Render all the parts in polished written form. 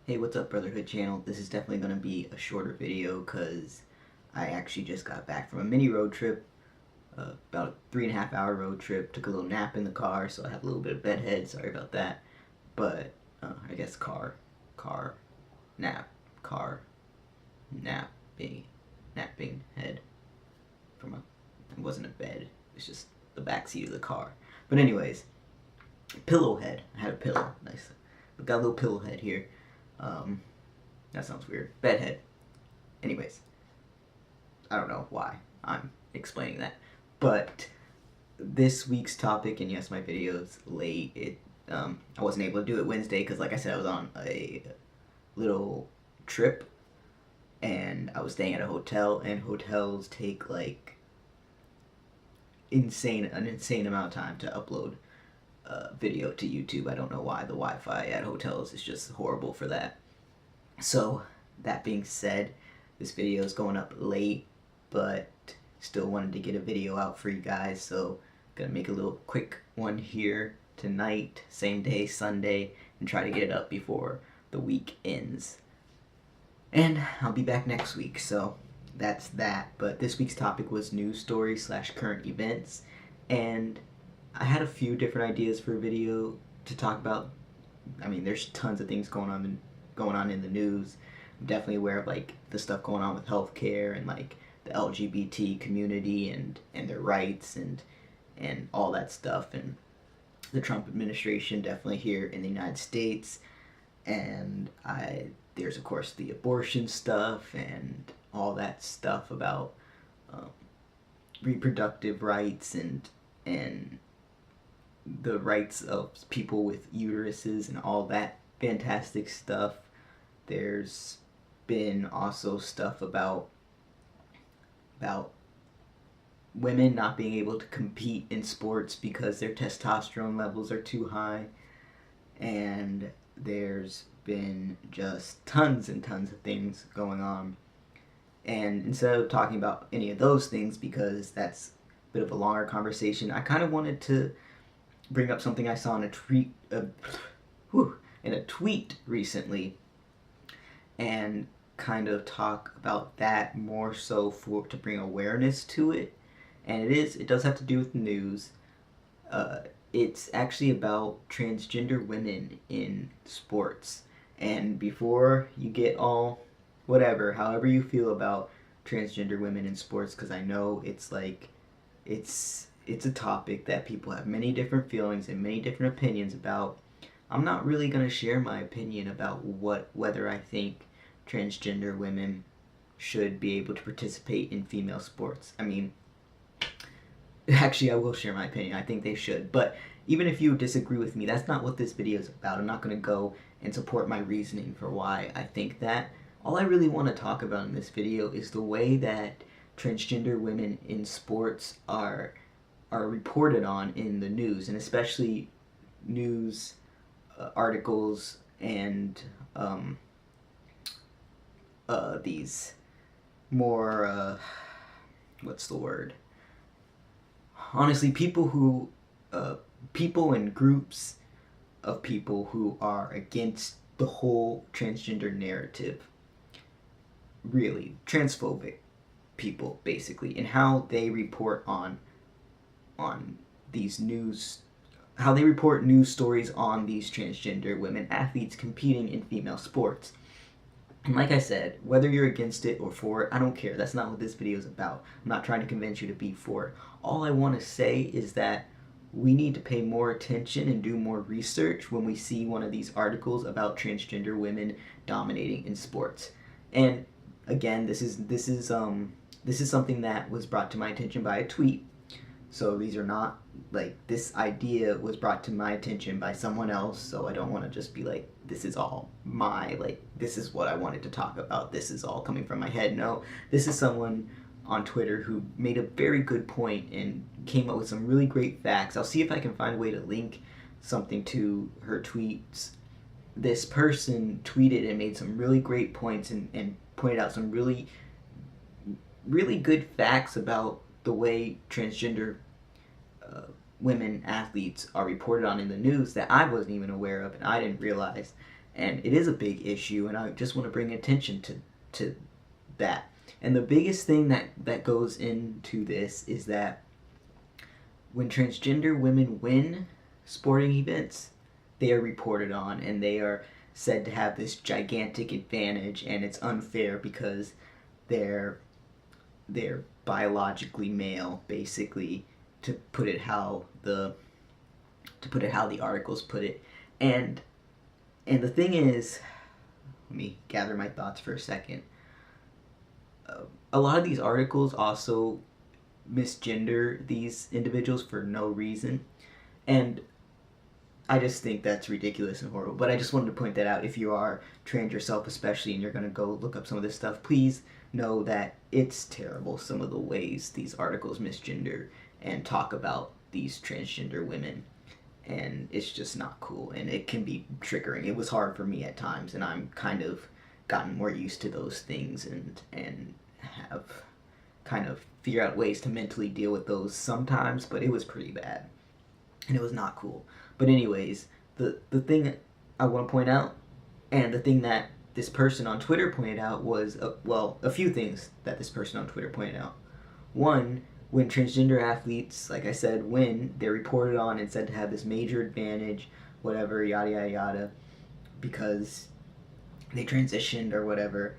Hey, what's up, Brotherhood channel? This is definitely going to be a shorter video because I actually just got back from a mini road trip, about a 3.5 hour road trip. Took a little nap in the car, so I have a little bit of bedhead. Sorry about that. But I guess car, napping head from it wasn't a bed. It's just the back seat of the car. But anyways, pillow head. I had a pillow. Nice. Got a little pillow head here. That sounds weird. Bedhead. Anyways, I don't know why I'm explaining that, but this week's topic, and yes, my video's late. I wasn't able to do it Wednesday because, like I said, I was on a little trip, and I was staying at a hotel, and hotels take like an insane amount of time to upload video to YouTube. I don't know why. The Wi-Fi at hotels is just horrible for that. So that being said, this video is going up late, but still wanted to get a video out for you guys, so gonna make a little quick one here tonight, same day, Sunday, and try to get it up before the week ends. And I'll be back next week, so that's that. But this week's topic was news stories / current events, and I had a few different ideas for a video to talk about. I mean, there's tons of things going on in the news. I'm definitely aware of like the stuff going on with healthcare and like the LGBT community and their rights and all that stuff, and the Trump administration definitely here in the United States. And there's of course the abortion stuff and all that stuff about reproductive rights and the rights of people with uteruses and all that fantastic stuff. There's been also stuff about women not being able to compete in sports because their testosterone levels are too high, and there's been just tons and tons of things going on. And instead of talking about any of those things, because that's a bit of a longer conversation, I kind of wanted to bring up something I saw in a tweet recently, and kind of talk about that more so to bring awareness to it. And it does have to do with the news. It's actually about transgender women in sports. And before you get all however you feel about transgender women in sports, because I know it's a topic that people have many different feelings and many different opinions about. I'm not really going to share my opinion about whether I think transgender women should be able to participate in female sports. I mean, actually, I will share my opinion. I think they should. But even if you disagree with me, that's not what this video is about. I'm not going to go and support my reasoning for why I think that. All I really want to talk about in this video is the way that transgender women in sports are reported on in the news, and especially news articles and these more what's the word? Honestly, people and groups of people who are against the whole transgender narrative, really transphobic people basically, and how they report on these news, how they report news stories on these transgender women athletes competing in female sports. And like I said, whether you're against it or for it, I don't care. That's not what this video is about. I'm not trying to convince you to be for it. All I want to say is that we need to pay more attention and do more research when we see one of these articles about transgender women dominating in sports. And again, this is something that was brought to my attention by a tweet. So these are not, like, this idea was brought to my attention by someone else, so I don't want to just be like, this is all this is what I wanted to talk about, this is all coming from my head. No, this is someone on Twitter who made a very good point and came up with some really great facts. I'll see if I can find a way to link something to her tweets. This person tweeted and made some really great points and pointed out some really good facts about the way transgender women athletes are reported on in the news that I wasn't even aware of and I didn't realize. and it is a big issue, and I just want to bring attention to that. And the biggest thing that goes into this is that when transgender women win sporting events, they are reported on, and they are said to have this gigantic advantage, and it's unfair because they're biologically male, basically, to put it how the articles put it. And the thing is, let me gather my thoughts for a second. A lot of these articles also misgender these individuals for no reason, and I just think that's ridiculous and horrible. But I just wanted to point that out. If you are trans yourself, especially, and you're going to go look up some of this stuff, please know that it's terrible, some of the ways these articles misgender and talk about these transgender women. And it's just not cool, and it can be triggering. It was hard for me at times, and I'm kind of gotten more used to those things, and have kind of figured out ways to mentally deal with those sometimes, but it was pretty bad, and it was not cool. But anyways, the thing I want to point out, and the thing that this person on Twitter pointed out was, a few things that this person on Twitter pointed out. One, when transgender athletes, like I said, win, they're reported on and said to have this major advantage, whatever, yada, yada, yada, because they transitioned or whatever.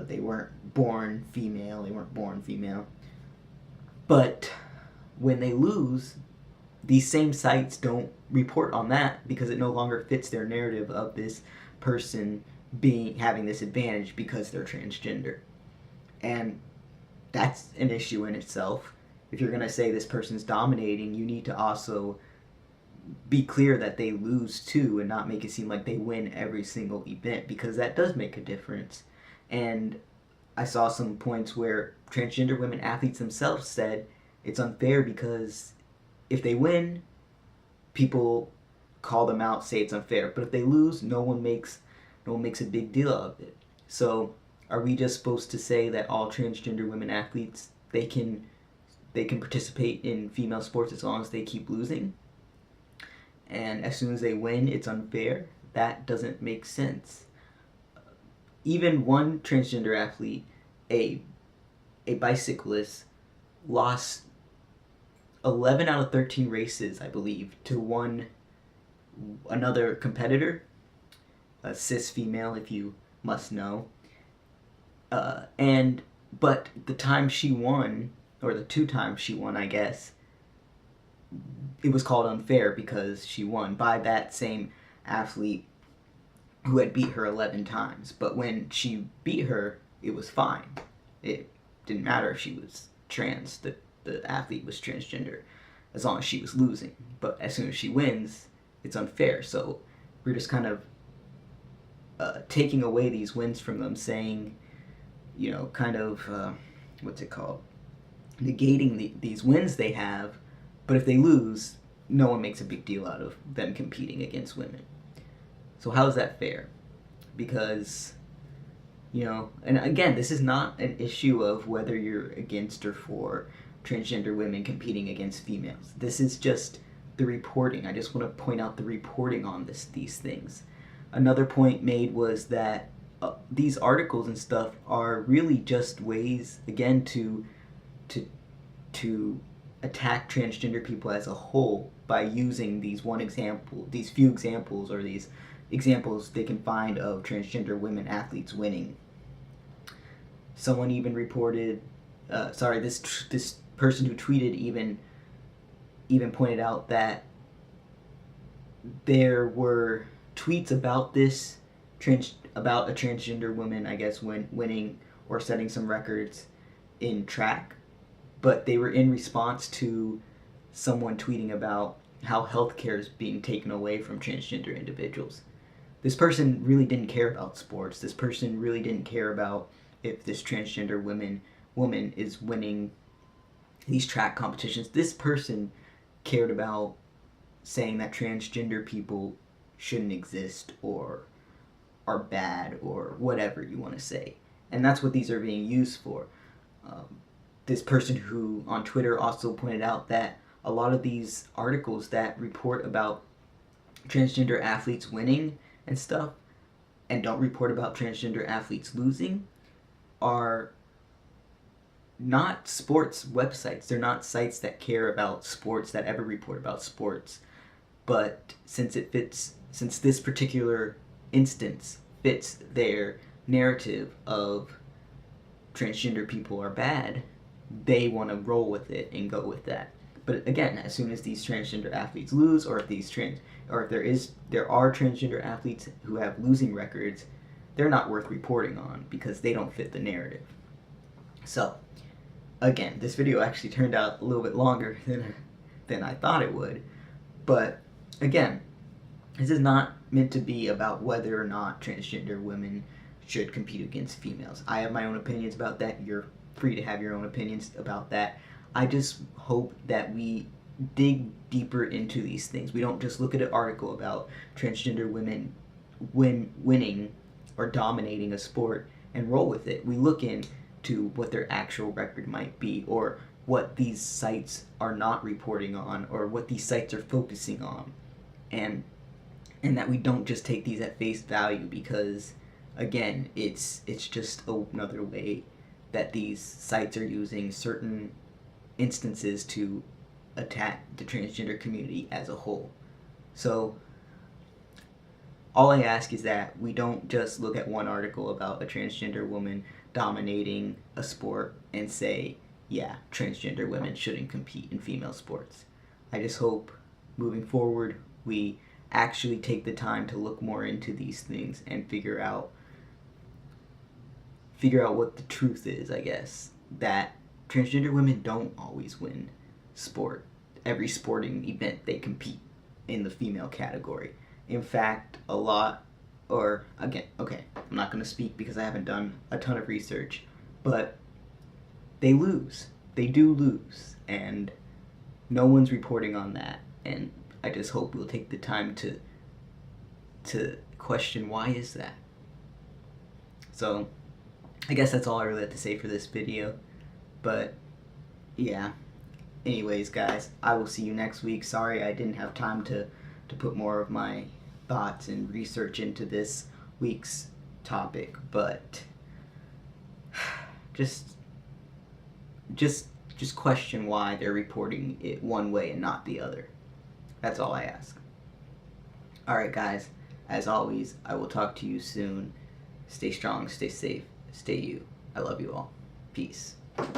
They weren't born female. But when they lose, these same sites don't report on that because it no longer fits their narrative of this person having this advantage because they're transgender. And that's an issue in itself. If you're going to say this person's dominating, you need to also be clear that they lose too, and not make it seem like they win every single event, because that does make a difference. And I saw some points where transgender women athletes themselves said it's unfair because if they win, people call them out, say it's unfair. But if they lose, no one makes a big deal of it. So are we just supposed to say that all transgender women athletes, they can participate in female sports as long as they keep losing? And as soon as they win, it's unfair? That doesn't make sense. Even one transgender athlete, a bicyclist, lost 11 out of 13 races, I believe, to another competitor, a cis female, if you must know. But the time she won, or the 2 times she won, I guess, it was called unfair because she won by that same athlete who had beat her 11 times. But when she beat her, it was fine. It didn't matter if she was trans. The athlete was transgender, as long as she was losing. But as soon as she wins, it's unfair. So we're just kind of taking away these wins from them, saying, what's it called? Negating these wins they have, but if they lose, no one makes a big deal out of them competing against women. So how is that fair? Because, and again, this is not an issue of whether you're against or for transgender women competing against females. This is just the reporting. I just want to point out the reporting on these things. Another point made was that these articles and stuff are really just ways, again, to attack transgender people as a whole by using these few examples, or these examples they can find of transgender women athletes winning. Someone even reported, this person who tweeted even pointed out that there were tweets about about a transgender woman, I guess, winning or setting some records in track, but they were in response to someone tweeting about how healthcare is being taken away from transgender individuals. This person really didn't care about sports. This person really didn't care about if this transgender woman is winning these track competitions. This person cared about saying that transgender people shouldn't exist or are bad or whatever you want to say. And that's what these are being used for. This person who on Twitter also pointed out that a lot of these articles that report about transgender athletes winning and stuff, and don't report about transgender athletes losing are not sports websites. They're not sites that care about sports, that ever report about sports. But since this particular instance fits their narrative of transgender people are bad, they want to roll with it and go with that. But again, as soon as these transgender athletes lose, or if there are transgender athletes who have losing records, they're not worth reporting on because they don't fit the narrative. So, again, this video actually turned out a little bit longer than I thought it would. But again, this is not meant to be about whether or not transgender women should compete against females. I have my own opinions about that. You're free to have your own opinions about that. I just hope that we dig deeper into these things. We don't just look at an article about transgender women winning or dominating a sport and roll with it. We look into what their actual record might be, or what these sites are not reporting on, or what these sites are focusing on, and that we don't just take these at face value because, again, it's just another way that these sites are using certain instances to attack the transgender community as a whole. So all I ask is that we don't just look at one article about a transgender woman dominating a sport and say, yeah, transgender women shouldn't compete in female sports. I just hope moving forward we actually take the time to look more into these things and figure out what the truth is, I guess, that transgender women don't always win every sporting event they compete in the female category. In fact, I'm not going to speak because I haven't done a ton of research, but they lose. They do lose, and no one's reporting on that, and I just hope we'll take the time to question why is that. So I guess that's all I really have to say for this video, but yeah. Anyways, guys, I will see you next week. Sorry I didn't have time to put more of my thoughts and research into this week's topic, but just question why they're reporting it one way and not the other. That's all I ask. Alright, guys, as always, I will talk to you soon. Stay strong, stay safe, stay you. I love you all. Peace.